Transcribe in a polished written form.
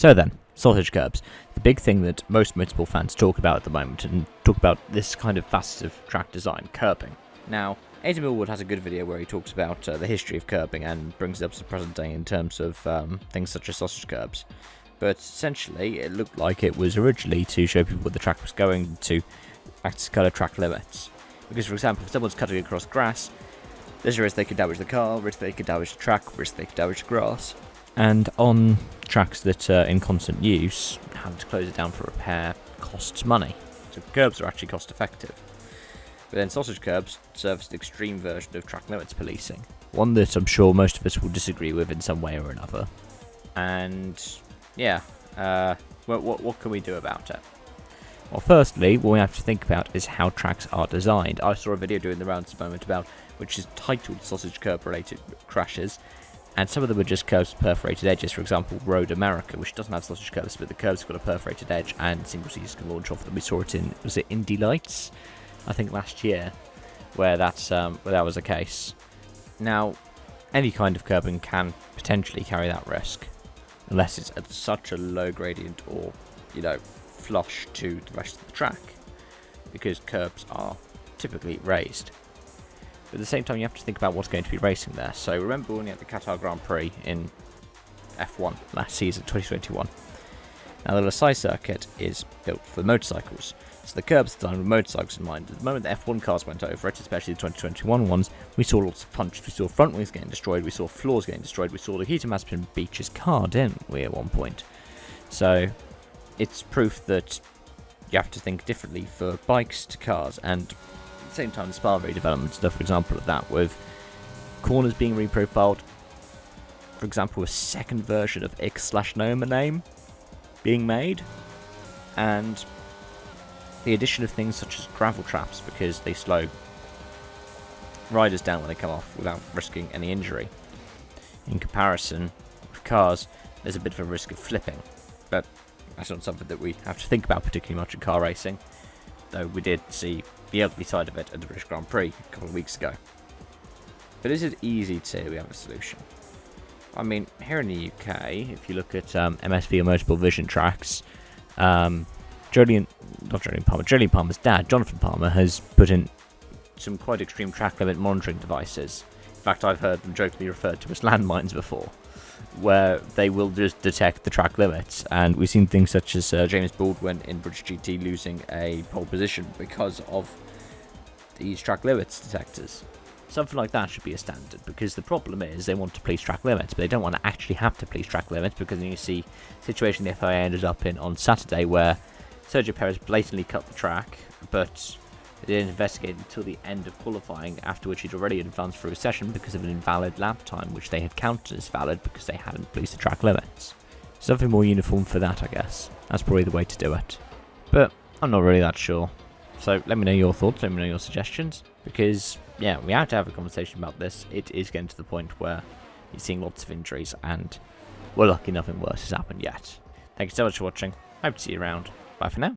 So then, sausage curbs. The big thing that most motorsport fans talk about at the moment, and talk about this kind of facet of track design, curbing. Now, Aidan Millwood has a good video where he talks about the history of curbing and brings it up to the present day in terms of things such as sausage curbs. But essentially, it looked like it was originally to show people where the track was going, to act as kind of track limits. Because, for example, if someone's cutting across grass, there's a risk they could damage the car, risk they could damage the track, risk they could damage the grass. And on tracks that are in constant use, having to close it down for repair costs money. So curbs are actually cost effective. But then sausage curbs serves an extreme version of track limits policing. One that I'm sure most of us will disagree with in some way or another. And yeah, what can we do about it? Well, firstly, what we have to think about is how tracks are designed. I saw a video doing the rounds at the moment about, which is titled Sausage Curb Related Crashes, and some of them are just curbs with perforated edges. For example, Road America, which doesn't have sausage curbs, but the curbs have got a perforated edge and single seats can launch off them. We saw it in, was it Indy Lights? I think last year, where that was the case. Now, any kind of curbing can potentially carry that risk, unless it's at such a low gradient or, flush to the rest of the track, because curbs are typically raised. But at the same time, you have to think about what's going to be racing there. So remember when we had the Qatar Grand Prix in F1 last season, 2021. Now the Losail circuit is built for motorcycles, so the curbs are designed with motorcycles in mind. At the moment the F1 cars went over it, especially the 2021 ones, we saw lots of punches. We saw front wings getting destroyed, we saw floors getting destroyed, we saw the heater Mazepin beaches car, didn't we, at one point? So it's proof that you have to think differently for bikes to cars, and at the same time the Spa redevelopment stuff, for example, of that, with corners being reprofiled, for example a second version of X/Noma name being made, and the addition of things such as gravel traps, because they slow riders down when they come off without risking any injury. In comparison with cars, there's a bit of a risk of flipping, but that's not something that we have to think about particularly much in car racing, though we did see the ugly side of it at the British Grand Prix a couple of weeks ago. But is it easy to say we have a solution? I mean, here in the UK, if you look at MSV or Motorsport Vision tracks, Jolyon Palmer's dad, Jonathan Palmer, has put in some quite extreme track limit monitoring devices. In fact, I've heard them jokingly referred to as landmines before, where they will just detect the track limits. And we've seen things such as James Baldwin in British GT losing a pole position because of these track limits detectors. Something like that should be a standard, because the problem is they want to police track limits, but they don't want to actually have to police track limits, because then you see the situation the FIA ended up in on Saturday, where Sergio Perez blatantly cut the track, but they didn't investigate until the end of qualifying, after which he'd already advanced through a session because of an invalid lap time, which they had counted as valid because they hadn't policed the track limits. Something more uniform for that, I guess. That's probably the way to do it. But I'm not really that sure. So let me know your thoughts, let me know your suggestions, because yeah, we have to have a conversation about this. It is getting to the point where you're seeing lots of injuries, and we're lucky nothing worse has happened yet. Thank you so much for watching. Hope to see you around. Bye for now.